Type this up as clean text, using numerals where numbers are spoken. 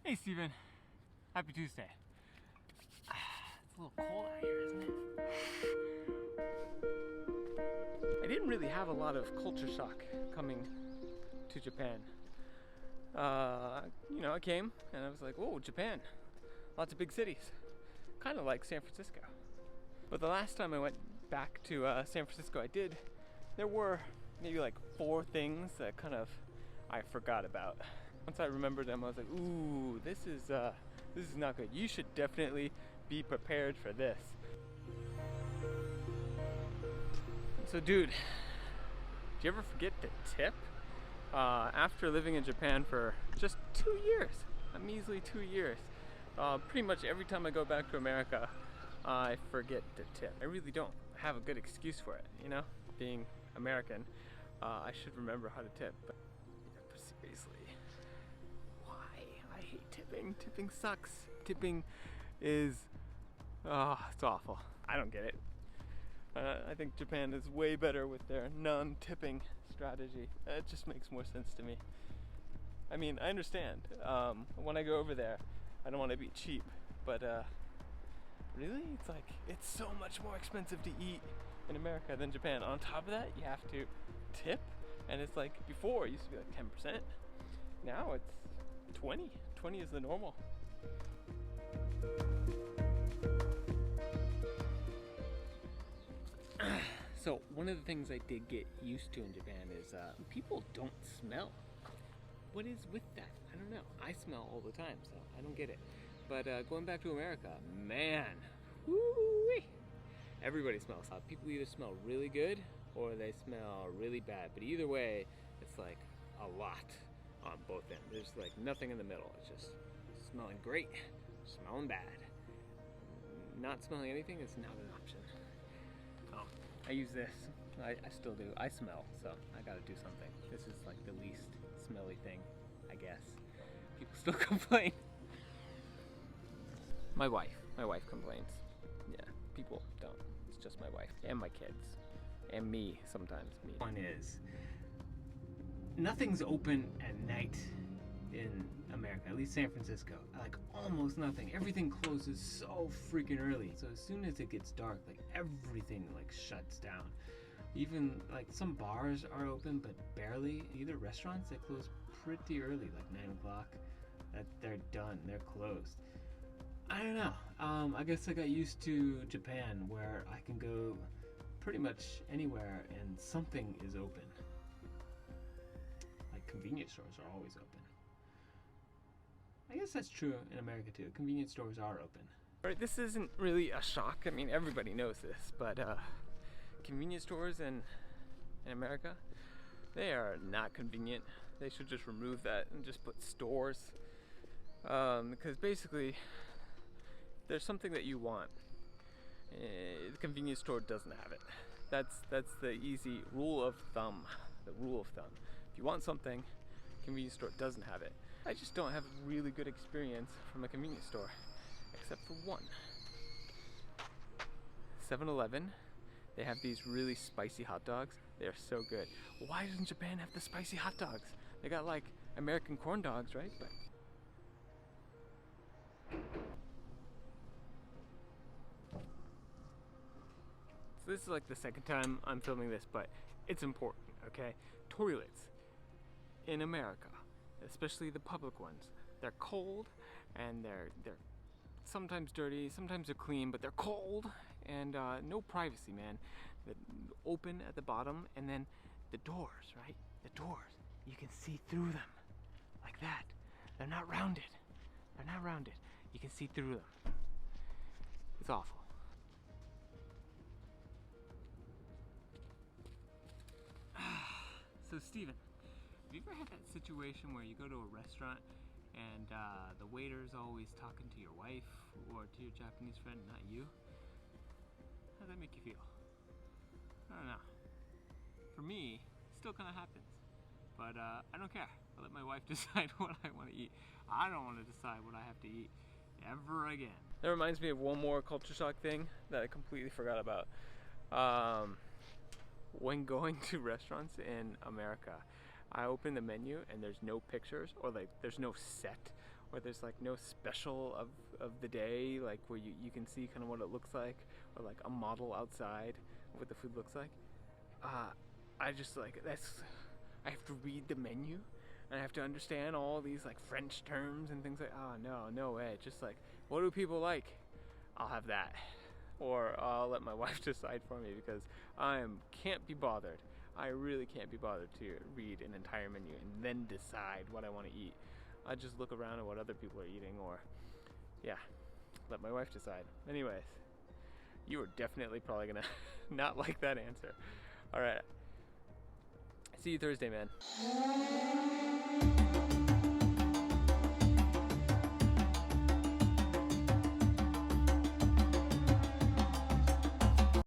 Hey Steven, happy Tuesday. It's a little cold out here, isn't it? I didn't really have a lot of culture shock coming to Japan. I came and I was like, whoa, Japan. Lots of big cities. Kind of like San Francisco. But the last time I went back to San Francisco, there were maybe like 4 things that I forgot about. Once I remembered them, I was like, ooh, this is not good. You should definitely be prepared for this. So dude, do you ever forget to tip? After living in Japan for just 2 years, a measly 2 years, pretty much every time I go back to America, I forget to tip. I really don't have a good excuse for it, being American. I should remember how to tip, but seriously, why? I hate tipping. Tipping sucks. Tipping is, it's awful. I don't get it. I think Japan is way better with their non-tipping strategy. It just makes more sense to me. I mean, I understand. When I go over there, I don't want to be cheap, but really, it's so much more expensive to eat in America than Japan. On top of that, you have to tip, and it's like before it used to be like 10%. Now it's 20. 20 is the normal. So one of the things I did get used to in Japan is people don't smell. What is with that? I don't know. I smell all the time, so I don't get it. But going back to America, man, woo-wee. Everybody smells. People either smell really good or they smell really bad. But either way, it's like a lot on both ends. There's like nothing in the middle. It's just smelling great, smelling bad. Not smelling anything is not an option. I use this. I still do. I smell, so I gotta do something. This is like the least smelly thing, I guess. People still complain. My wife complains. Yeah, people don't. It's just my wife and my kids and me sometimes. Me. One is nothing's open at night in America, at least San Francisco. Like almost nothing. Everything closes so freaking early. So as soon as it gets dark, like everything like shuts down. Even like some bars are open, but barely. Either restaurants that close pretty early, like 9 o'clock. That they're done. They're closed. I don't know. I guess I got used to Japan, where I can go pretty much anywhere and something is open. Like convenience stores are always open. I guess that's true in America too. Convenience stores are open. Right, this isn't really a shock. I mean, everybody knows this, but convenience stores in America, they are not convenient. They should just remove that and just put stores. Because basically, there's something that you want. The convenience store doesn't have it. That's the easy rule of thumb. The rule of thumb. If you want something, convenience store doesn't have it. I just don't have a really good experience from a convenience store, except for one. 7-Eleven, they have these really spicy hot dogs. They're so good. Why doesn't Japan have the spicy hot dogs? They got like American corn dogs, right? But so this is like the second time I'm filming this, but it's important, okay? Toilets in America, especially the public ones, they're cold and they're sometimes dirty, sometimes they're clean, but they're cold and no privacy, man. They're open at the bottom, and then the doors, right? The doors, you can see through them like that. They're not rounded. They're not rounded. You can see through them. It's awful. So Steven, have you ever had that situation where you go to a restaurant and the waiter's always talking to your wife or to your Japanese friend, not you? How does that make you feel? I don't know. For me, it still kind of happens. But I don't care. I let my wife decide what I want to eat. I don't want to decide what I have to eat ever again. That reminds me of one more culture shock thing that I completely forgot about. When going to restaurants in America, I open the menu and there's no pictures, or like there's no set where there's like no special of the day, like where you can see kind of what it looks like, or like a model outside of what the food looks like. I just like I have to read the menu and I have to understand all these like French terms and things like, oh no way. Just like, what do people like? I'll have that. Or I'll let my wife decide for me, because can't be bothered. I really can't be bothered to read an entire menu and then decide what I want to eat. I just look around at what other people are eating, or let my wife decide. Anyways, you are definitely probably gonna not like that answer. All right, see you Thursday, man.